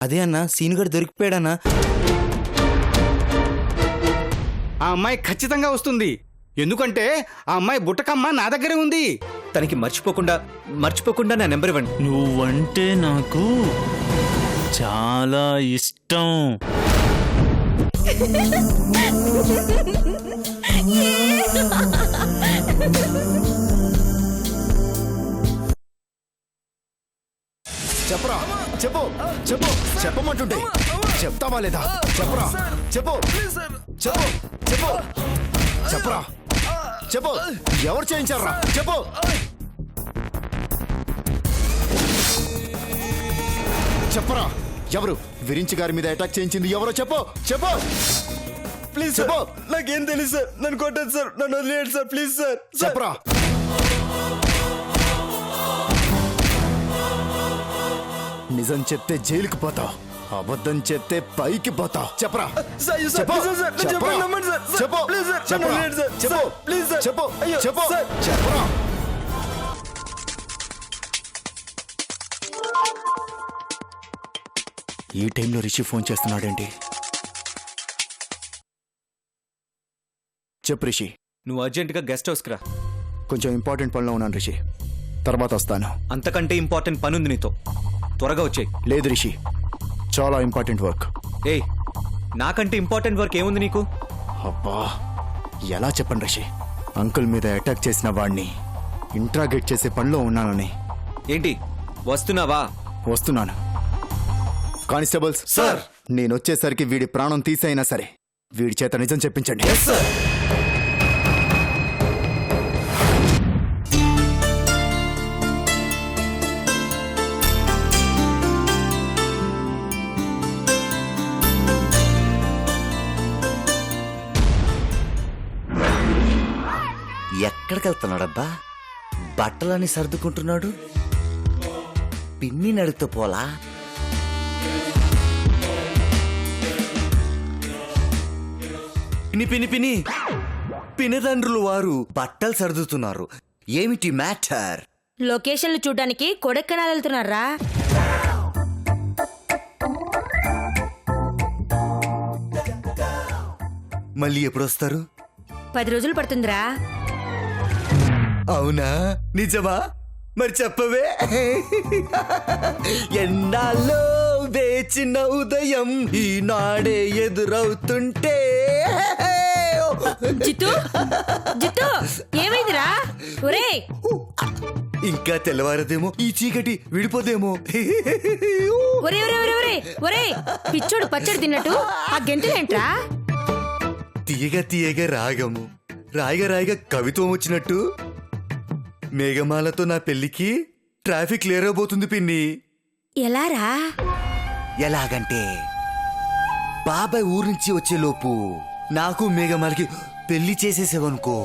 అదే అన్నా సీనుగాడు దొరికిపోయాడన్నా. ఆ అమ్మాయి ఖచ్చితంగా వస్తుంది. ఎందుకంటే ఆ అమ్మాయి బుట్టకమ్మ నా దగ్గరే ఉంది. తనకి మర్చిపోకుండా నా నెంబర్ ఇవ్వండి. నువ్వంటే నాకు చాలా ఇష్టం. చెప్పరా చెప్పు చెప్పు చెప్పమంటుంటే చెప్తావా లేదా? చెప్పరా చెప్పు చెప్పు చెప్పు చెప్పరా చెప్పు ఎవరు చేయించారా చెప్పు. చెప్పరా ఎవరు విరించి గారి మీద అటాక్ చేయించింది ఎవరో చెప్పు చెప్పు ప్లీజ్ చెప్పు. నాకేం తెలుసు సార్, నన్ను కొట్టదు సార్, నన్ను వదిలేయండి సార్, ప్లీజ్ సార్. చెప్పరా నిజం చెప్తే జైలుకి పోతావు, అబద్ధం చెప్తే పైకి పోతావు. చెప్పరా చెప్పు చెప్పరా చెప్పు చెప్పరా చెప్పు చెప్పు చెప్పు చెప్పరా. ఈ టైంలో రిషి ఫోన్ చేస్తున్నాడేంటి? చెప్పు రిషి. నువ్వు అర్జెంటుగా గెస్ట్ హౌస్కి రా. కొంచెం ఇంపార్టెంట్ పనిలో ఉన్నాను రిషి, తర్వాత వస్తాను. అంతకంటే ఇంపార్టెంట్ పని ఉంది నీతో, త్వరగా వచ్చేయ్. లేదు రిషి, చాలా ఇంపార్టెంట్ వర్క్. ఏయ్, నాకంటే ఇంపార్టెంట్ వర్క్ ఏముంది నీకు? అబ్బా ఎలా చెప్పండి రిషి, అంకుల్ మీద అటాక్ చేసిన వాడిని ఇంట్రాగేట్ చేసే పనిలో ఉన్నానని. ఏంటి వస్తున్నావా? వస్తున్నాను. Constables sir. నేను వచ్చేసరికి వీడి ప్రాణం తీసైనా సరే వీడి చేత నిజం చెప్పించండి. ఎక్కడికి వెళ్తున్నాడబ్బా? బట్టలని సర్దుకుంటున్నాడు. పిన్ని నడుతూ పోలా? పిని పినతండ్రులు వారు బట్టలు సర్దుతున్నారు. ఏమిటి మ్యాటర్? లొకేషన్లు చూడ్డానికి కొడైకెనాల్ వెళ్తున్నారా? మళ్ళీ ఎప్పుడొస్తారు? 10 రోజులు పడుతుందిరా. అవునా? నిజమా? మరి చెప్పవే. ఎన్నాళ్ళో వేచిన ఉదయం ఈనాడే ఎదురవుతుంటే. జిత్తు జిత్తు ఏమైందిరా? ఒరే ఇంకా తెల్లవారదేమో, ఈ చీకటి విడిపోదేమో. ఒరే ఒరే ఒరే ఒరే ఒరే పిచ్చోడు పచ్చడి తిన్నట్టు ఆ గెంతులేంట్రా? తీయగా తీయగా రాగము, రాయిగా రాయిగా కవిత్వం వచ్చినట్టు మేఘమాలతో నా పెళ్లికి ట్రాఫిక్ క్లియర్ అవబోతుంది పిన్ని. ఎలారా? ఎలాగంటే బాబాయ్ ఊరు నుంచి వచ్చేలోపు నాకు మేఘమాలకి పెళ్లి చేసేసేవనుకో.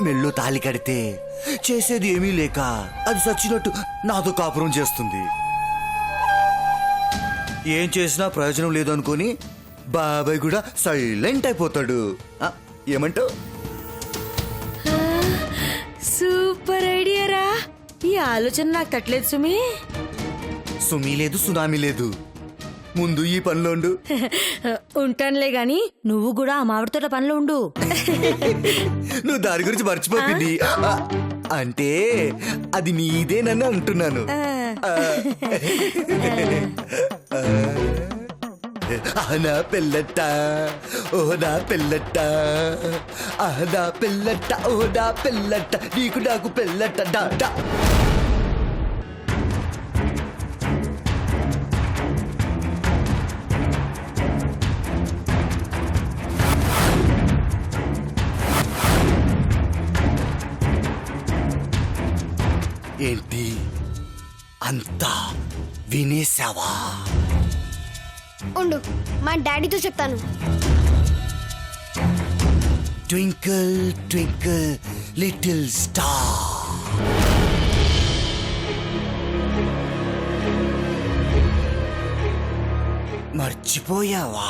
మెళ్ళో తాళి కడితే చేసేది ఏమీ లేక అది చచ్చినట్టు నాతో కాపురం చేస్తుంది. ఏం చేసినా ప్రయోజనం లేదు అనుకొని బాబాయ్ కూడా సైలెంట్ అయిపోతాడు. ఏమంటావు? సూపర్ ఐడియా రా. ఈ ఆలోచన నాకు తట్టలేదు సుమి. సుమీ లేదు, సునామీ లేదు. ముందు ఈ పనిలో ఉండు. ఉంటానులే గాని నువ్వు కూడా ఆ మామిడి తోట పనిలో ఉండు. నువ్వు దాని గురించి మర్చిపోతుంది. అంటే అది నీదేనని అంటున్నాను. నా పిల్లట ఓనా పిల్లట, నా పిల్లట ఓనా పిల్లట, నీకు నాకు పిల్లట డాటా. ఏంటి అంతా వినేశావా? ఉండు, మా డాడీతో చెప్తాను. Twinkle twinkle little star. మర్చిపోయావా?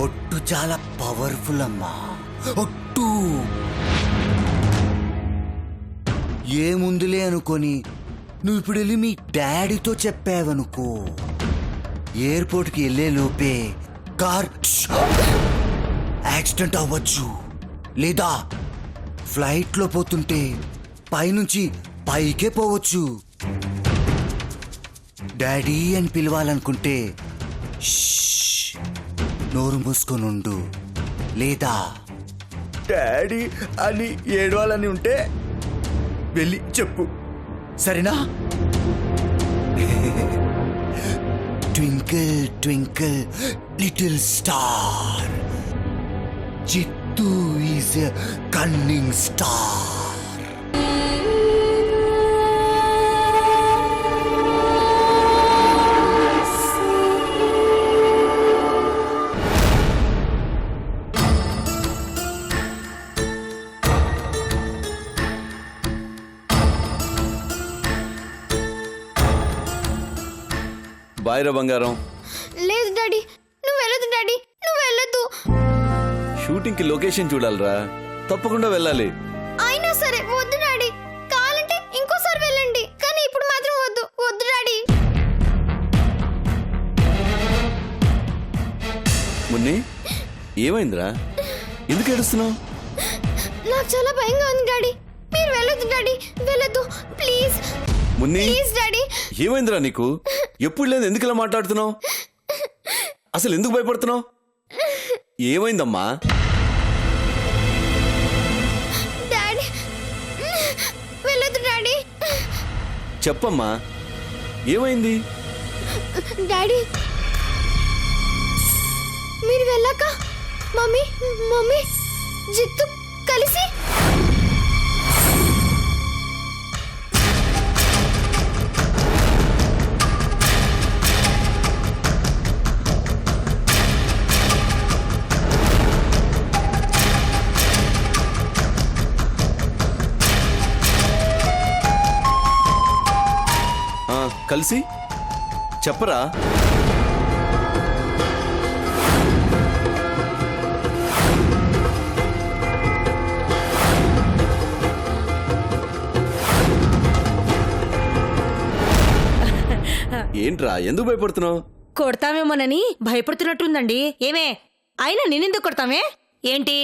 ఒట్టు చాలా పవర్ఫుల్ అమ్మా, ఒట్టు. ఏముందిలే అనుకొని నువ్వు ఇప్పుడు వెళ్ళి మీ డాడీతో చెప్పావనుకో, ఎయిర్పోర్ట్కి వెళ్ళే లోపే కార్ యాక్సిడెంట్ అవ్వచ్చు, లేదా ఫ్లైట్లో పోతుంటే పైనుంచి పైకే పోవచ్చు. డాడీ అని పిలవాలనుకుంటే షష్, నోరు మూసుకొని ఉండు, లేదా డాడీ అని ఏడవాలని ఉంటే వెళ్ళి చెప్పు, సరేనా? Twinkle twinkle little star, Chittu is a cunning star. బాయ్రా బంగారం. లేదు డాడీ, నువ్వు వెళ్ళొద్దు డాడీ, నువ్వు వెళ్ళొద్దు. షూటింగ్ కి లొకేషన్ చూడాలిరా, తప్పకుండా వెళ్ళాలి. అయినా సరే వద్దు డాడీ, కావాలంటే ఇంకోసారి వెళ్ళండి, కానీ ఇప్పుడు మాత్రం వద్దు, వద్దు డాడీ. మున్ని ఏమైందిరా, ఎందుకు ఏడుస్తున్నావు? నాకు చాలా భయంగా ఉంది డాడీ, మీరు వెళ్ళొద్దు డాడీ, వెళ్ళొద్దు ప్లీజ్. Munni please daddy. ఏమైందిరా నీకు? ఎప్పుడు లేదు ఎందుకు ఇలా మాట్లాడుతున్నావు? అసలు ఎందుకు భయపడుతున్నావు? ఏమైందమ్మా? డాడీ వెళ్ళొద్దు డాడీ. చెప్పమ్మా, ఏమైంది? డాడీ మీరు వెళ్ళాక మమ్మీ మమ్మీ జిత్తు కలిసి కలిసి చెప్పరా? ఏంట్రా ఎందుకు భయపడుతున్నావు? కొడతామేమోనని భయపడుతున్నట్టుందండి. ఏమే అయినా నేనెందుకు కొడతామే? ఏంటి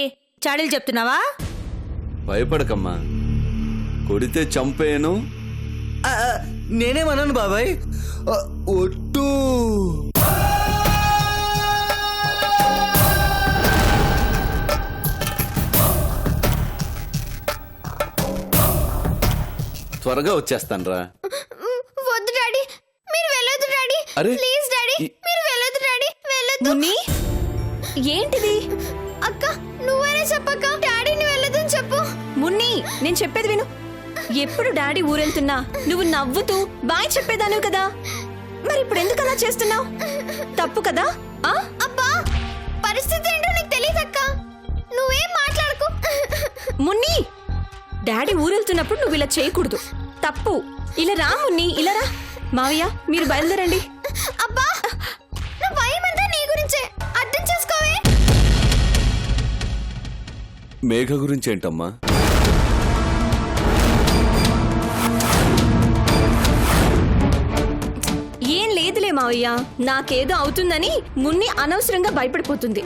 చాడీలు చెప్తున్నావా? భయపడకమ్మా, కొడితే చంపేను. నేనేమన్నాను బాబాయ్? ఒట్టు. త్వరగా వచ్చేస్తానురా. వద్దు డాడీ, మీరు వెళ్ళొద్దు డాడీ, అరే, ప్లీజ్ డాడీ, మీరు వెళ్ళొద్దు డాడీ, వెళ్ళొద్దు. మున్ని ఏంటిది? అక్క నువ్వైనా చెప్పక్క, డాడీని వెళ్ళొద్దని చెప్పు. మున్ని నేను చెప్పేది విను. ఎప్పుడు డాడీ ఊరెళ్తున్నా నువ్వు నవ్వుతూ బాయ్ చెప్పేదాను కదా, మరి ఇప్పుడు ఎందుకు అలా చేస్తున్నావు? తప్పు కదా? ఆ అబ్బా పరిస్థితి ఏంటో నీకు తెలియదక్క, నువ్వేం మాట్లాడకు. మున్ని డాడీ ఊరెళ్తున్నప్పుడు నువ్వు ఇలా చేయకూడదు, తప్పు. ఇలా రా మున్ని, ఇలా రా. మావయ్య మీరు బయలుదేరండి. అబ్బా నా భయమంతా నీ గురించే, అర్థం చేసుకోవే. మేఘ గురించి ఏంటమ్మా? ఏం లేదులే మావయ్య, నాకేదో అవుతుందని మున్ని అనవసరంగా భయపడిపోతుంది.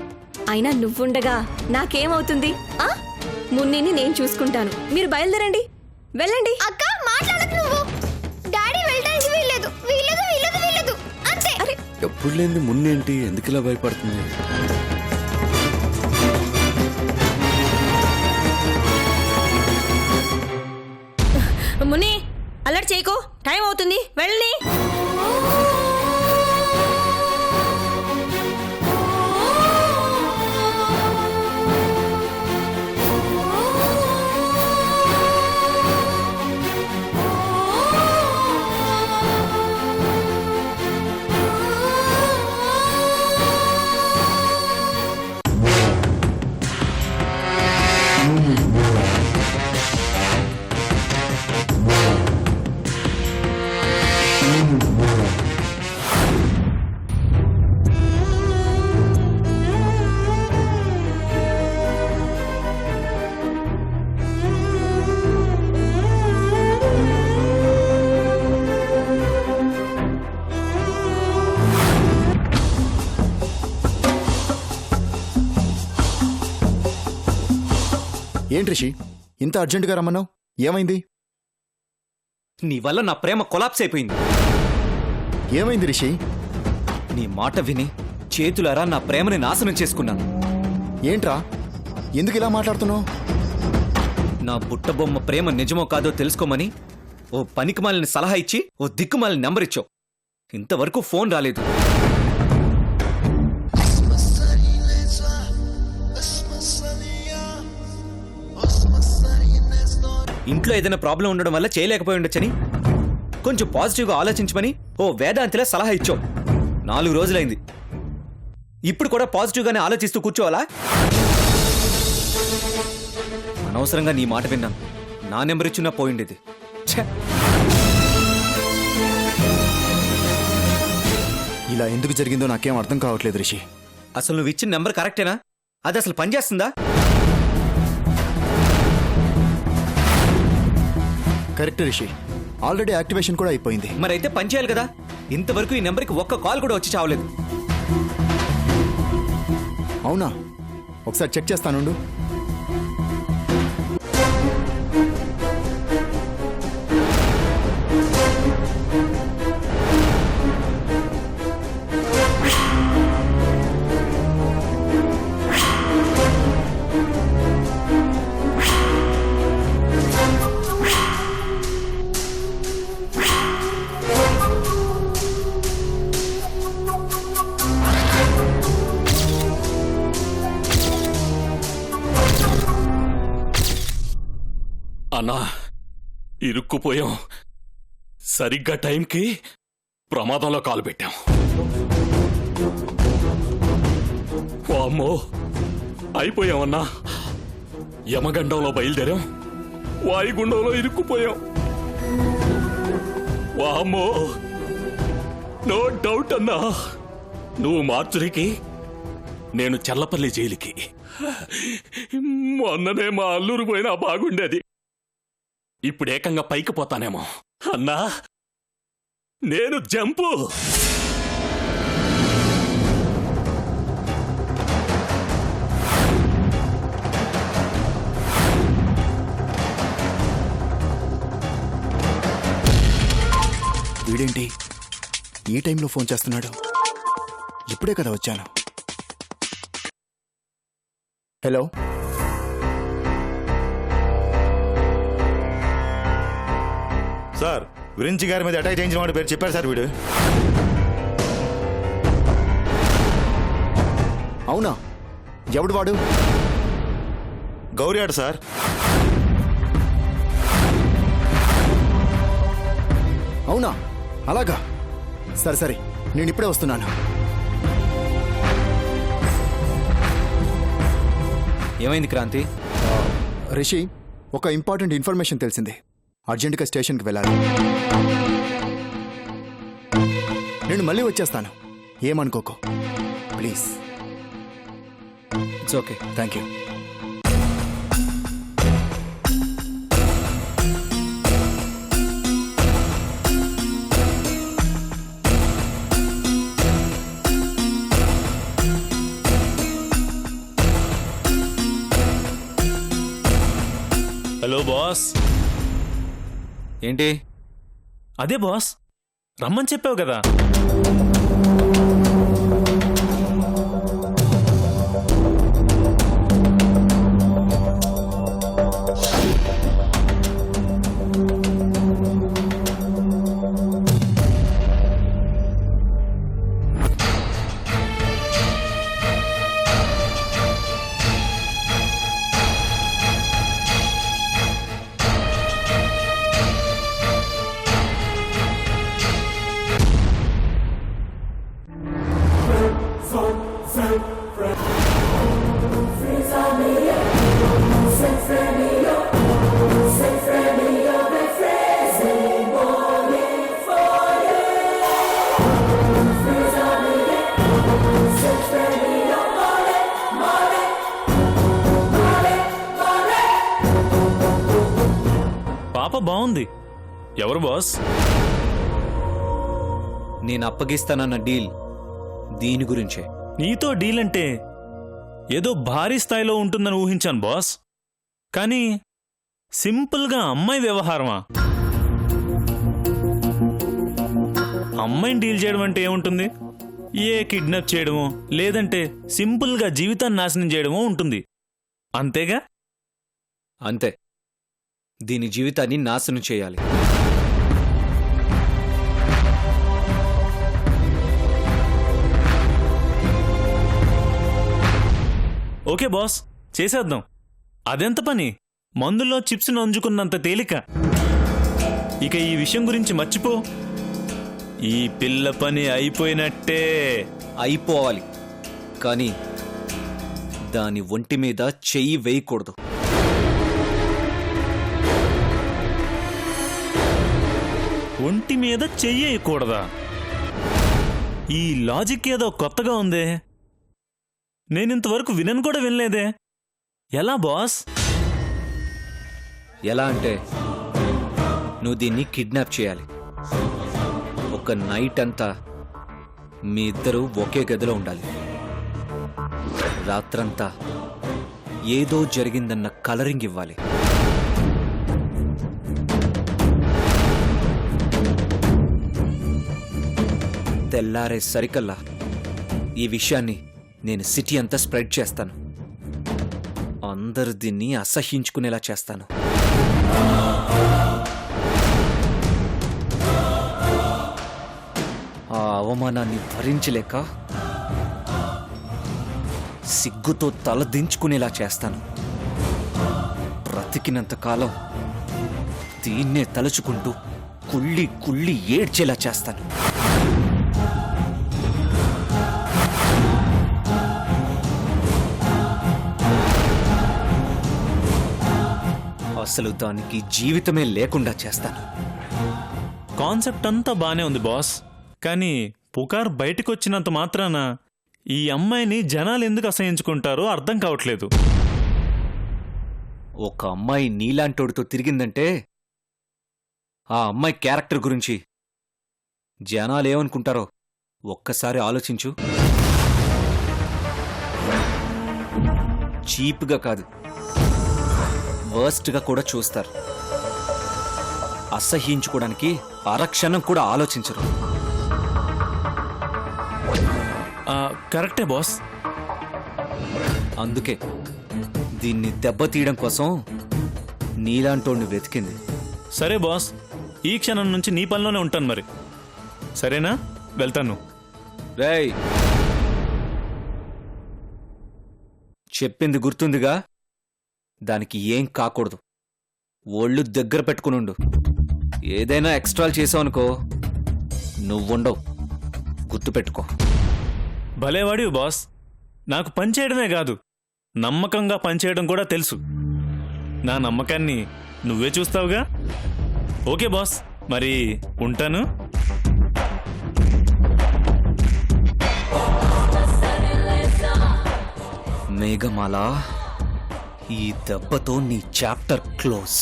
అయినా నువ్వుండగా నాకేమవుతుంది? ఆ మున్నిని నేను చూసుకుంటాను. మీరు బయలుదేరండి, వెళ్ళండి. అక్క మాట్లాడకు నువ్వు, డాడీ వెళ్ళడానికి వీల్లేదు, వీల్లేదు వీల్లేదు వీల్లేదు అంతే. అరే ఎప్పుడు లేని మున్నేంటి ఎందుకు ఇలా భయపడుతుంది? మున్ని అలర్ట్ చేయకు, టైం అవుతుంది, వెళ్ళని. ఏంటి రిషి ఇంత అర్జెంటుగా రమ్మన్నావు? ఏమైంది? నీ వల్ల నా ప్రేమ కొలాప్స్ అయిపోయింది. ఏమైంది రిషి? నీ మాట విని చేతులారా నా ప్రేమని నాశనం చేసుకున్నాను. ఏంట్రా ఎందుకు ఇలా మాట్లాడుతున్నావు? నా బుట్టబొమ్మ ప్రేమ నిజమో కాదో తెలుసుకోమని ఓ పనికిమాలిన సలహా ఇచ్చి ఓ దిక్కుమాలిన నెంబర్ ఇచ్చావు. ఇంతవరకు ఫోన్ రాలేదు. ఇంట్లో ఏదైనా ప్రాబ్లం ఉండడం వల్ల చేయలేకపోయి ఉండొచ్చని కొంచెం పాజిటివ్గా ఆలోచించమని ఓ వేదాంతిలా సలహా ఇచ్చావు. 4 రోజులైంది. ఇప్పుడు కూడా పాజిటివ్గానే ఆలోచిస్తూ కూర్చోవాలా? అనవసరంగా నీ మాట విన్నాను. నా నెంబర్ ఇచ్చినా పోయిండేది. ఛే! ఇలా ఎందుకు జరిగిందో నాకేం అర్థం కావట్లేదు రిషి. అసలు నువ్వు ఇచ్చిన నెంబర్ కరెక్టేనా? అది అసలు పనిచేస్తుందా? కరెక్ట్ రిషి, ఆల్రెడీ యాక్టివేషన్ కూడా అయిపోయింది. మరైతే పని చేయాలి కదా. ఇంతవరకు ఈ నెంబర్కి ఒక్క కాల్ కూడా వచ్చి చావలేదు. అవునా? ఒకసారి చెక్ చేస్తానుండు. అన్నా, ఇరుక్కుపోయాం. సరిగ్గా టైంకి ప్రమాదంలో కాలు పెట్టాం. వామ్మో, అయిపోయామన్నా. యమగండంలో బయలుదేరాం, వాయుగుండంలో ఇరుక్కుపోయాం. వామ్మో, నో డౌట్ అన్నా. నువ్వు మార్చురికి, నేను చల్లపల్లి జైలుకి. మొన్ననే మా అల్లూరు పోయినా బాగుండేది. ఇప్పుడు ఏకంగా పైకి పోతానేమో. అన్నా, నేను జంపు. వీడేంటి ఈ టైంలో ఫోన్ చేస్తున్నాడు? ఇప్పుడే కదా వచ్చాను. హలో, సార్, గురించి గారి మీద అటాక్ చేయించిన వాడి పేరు చెప్పారు సార్ వీడు. అవునా? ఎవడు వాడు? గౌరీ ఆడు సార్. అవునా? అలాగా? సరే సరే, నేను ఇప్పుడే వస్తున్నాను. ఏమైంది క్రాంతి? రిషి, ఒక ఇంపార్టెంట్ ఇన్ఫర్మేషన్ తెలిసింది. అర్జెంటుగా స్టేషన్కి వెళ్ళాలి. నేను మళ్ళీ వచ్చేస్తాను, ఏమనుకోకు please. It's okay. Thank you. Hello boss. ఏంటి? అదే బాస్, రమ్మని చెప్పావు కదా. పాప బాగుంది. ఎవరు బాస్? నేను అప్పగిస్తానన్న డీల్ దీని గురించే. నీతో డీల్ అంటే ఏదో భారీ స్థాయిలో ఉంటుందని ఊహించాను బాస్. కానీ సింపుల్గా అమ్మాయి వ్యవహారమా? అమ్మాయిని డీల్ చేయడం అంటే ఏముంటుంది? ఏ కిడ్నాప్ చేయడమో లేదంటే సింపుల్గా జీవితాన్ని నాశనం చేయడమో ఉంటుంది, అంతేగా? అంతే. దీని జీవితాన్ని నాశనం చేయాలి. ఓకే బాస్, చేసేద్దాం. అదెంత పని? మందుల్లో చిప్స్ నంజుకున్నంత తేలిక. ఇక ఈ విషయం గురించి మర్చిపో. ఈ పిల్ల పని అయిపోయినట్టే. అయిపోవాలి, కానీ దాని ఒంటి మీద చెయ్యి వేయకూడదు. ఒంటి మీద చెయ్యకూడదా? ఈ లాజిక్ ఏదో కొత్తగా ఉందే. నేనింతవరకు వినను కూడా వినలేదే. ఎలా బాస్? ఎలా అంటే, నువ్వు దీన్ని కిడ్నాప్ చేయాలి. ఒక నైట్ అంతా మీ ఇద్దరు ఒకే గదిలో ఉండాలి. రాత్రంతా ఏదో జరిగిందన్న కలరింగ్ ఇవ్వాలి. తెల్లారే సరికల్లా ఈ విషయాన్ని నేను సిటీ అంతా స్ప్రెడ్ చేస్తాను. అందరు దీన్ని అసహ్యించుకునేలా చేస్తాను. ఆ అవమానాన్ని భరించలేక సిగ్గుతో తల దించుకునేలా చేస్తాను. బ్రతికినంత కాలం దీన్నే తలుచుకుంటూ కుళ్ళి కుళ్ళి ఏడ్చేలా చేస్తాను. అసలు దానికి జీవితమే లేకుండా చేస్తాను. కాన్సెప్ట్ అంతా బానే ఉంది బాస్, కానీ పుకార్ బయటకొచ్చినంత మాత్రాన ఈ అమ్మాయిని జనాలు ఎందుకు అసహించుకుంటారో అర్థం కావట్లేదు. ఒక అమ్మాయి నీలాంటోడితో తిరిగిందంటే ఆ అమ్మాయి క్యారెక్టర్ గురించి జనాలేమనుకుంటారో ఒక్కసారి ఆలోచించు. చీప్గా కాదు, వర్స్ట్గా కూడా చూస్తారు. అసహ్యించుకోవడానికి అరక్షణం కూడా ఆలోచించరు. కరెక్టే బాస్. అందుకే దీన్ని దెబ్బతీయడం కోసం నీలాంటోడిని వెతికింది. సరే బాస్, ఈ క్షణం నుంచి నీ పనిలోనే ఉంటాను మరి. సరేనా? వెళ్తాను. రేయ్, చెప్పింది గుర్తుందిగా? దానికి ఏం కాకూడదు. ఒళ్ళు దగ్గర పెట్టుకునుండు. ఏదైనా ఎక్స్ట్రాలు చేసావనుకో నువ్వుండవు. గుర్తుపెట్టుకో. భలేవాడివి బాస్. నాకు పనిచేయడమే కాదు, నమ్మకంగా పనిచేయడం కూడా తెలుసు. నా నమ్మకాన్ని నువ్వే చూస్తావుగా. ఓకే బాస్, మరి ఉంటాను. మేఘమాల, ఈ దెబ్బతో నీ chapter close.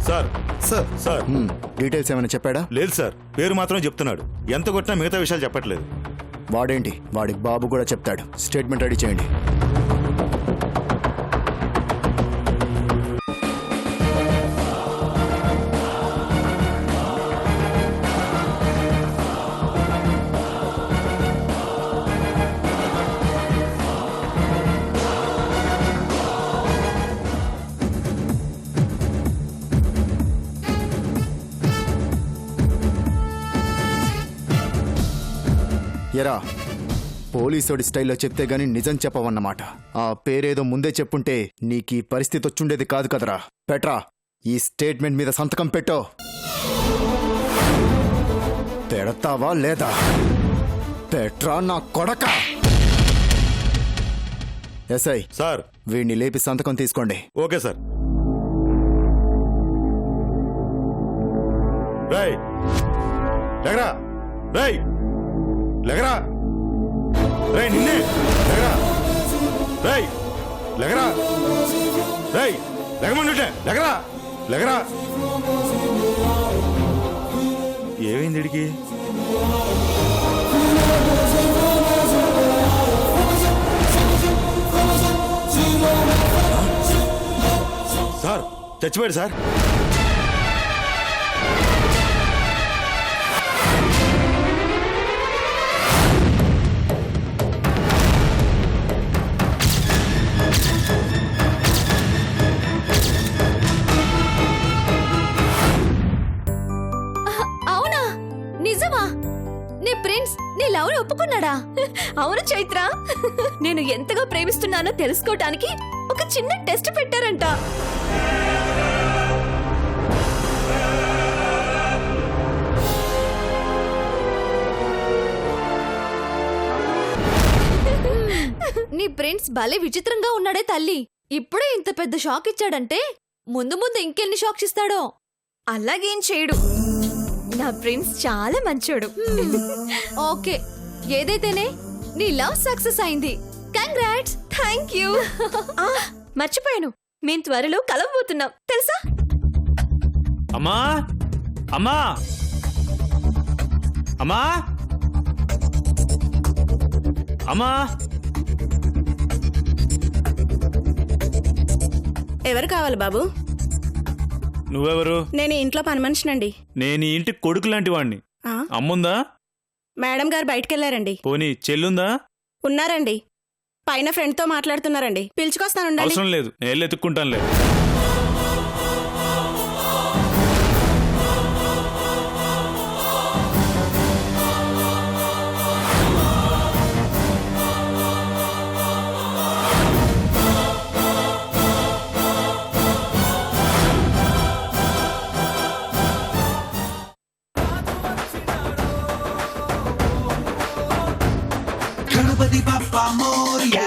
Sir sir sir details ఏమైనా చెప్పాడా? లేదు సార్, పేరు మాత్రం చెప్తున్నాడు. ఎంత కొట్టినా మిగతా విషయాలు చెప్పట్లేదు. వాడేంటి, వాడి బాబు కూడా చెప్తాడు. స్టేట్మెంట్ రెడీ చేయండి. ఎరా, పోలీసోడి స్టైల్లో చెప్తే గాని నిజం చెప్పవన్నమాట. ఆ పేరేదో ముందే చెప్పుంటే నీకీ పరిస్థితి వచ్చుండేది కాదు కదరా. పెట్రా, ఈ స్టేట్మెంట్ మీద సంతకం పెట్టో. పెడతావా లేదా? పెట్రా నా కొడక. ఎస్ఐ సార్ వీడిని లేపి సంతకం తీసుకోండి. Okay sir. రేయ్ లేగరా, రేయ్ లేగరా, రేయ్ నిన్నే లేగరా. రేయ్ లెగరా రేయ్ లెగమంటుంటే లెగరా లెగరా ఏమైంది ఇడికి సార్ చచ్చిపోయాడు సార్ అవునా? నిజమా? నీ ప్రిన్స్ నీ లవ్ ఒప్పుకున్నాడా? అవును చైత్ర, నేను ఎంతగా ప్రేమిస్తున్నానో తెలుసుకోవటానికి ఒక చిన్న టెస్ట్ పెట్టారంట. నీ ప్రిన్స్ భలే విచిత్రంగా ఉన్నాడే తల్లి. ఇప్పుడే ఇంత పెద్ద షాక్ ఇచ్చాడంటే ముందు ముందు ఇంకెన్ని షాక్స్ ఇస్తాడో. అలాగేం చేయడు. నా ప్రిన్స్ చాలా మంచోడు. ఓకే, ఏదైతేనే నీ లవ్ సక్సెస్ అయింది. కంగ్రాట్స్. Thank you. మర్చిపోయాను, మేము త్వరలో కలవబోతున్నాం తెలుసా? అమ్మా అమ్మా అమ్మా అమ్మా ఎవరు కావాలి బాబు? నువ్వెవరు? నేను ఈ ఇంట్లో పని మనిషినండి. నేను ఈ ఇంటి కొడుకు లాంటి వాణ్ణి. ఆ, అమ్ముందా? మేడం గారు బయటకెళ్లారండి. పోనీ చెల్లుందా? ఉన్నారండి, పైన ఫ్రెండ్తో మాట్లాడుతున్నారండి. పిలుచుకొస్తానుండండి. అవసరం లేదు, నేను ఎత్తుక్కుంటానులే. గణపతి బప్పా మోరియా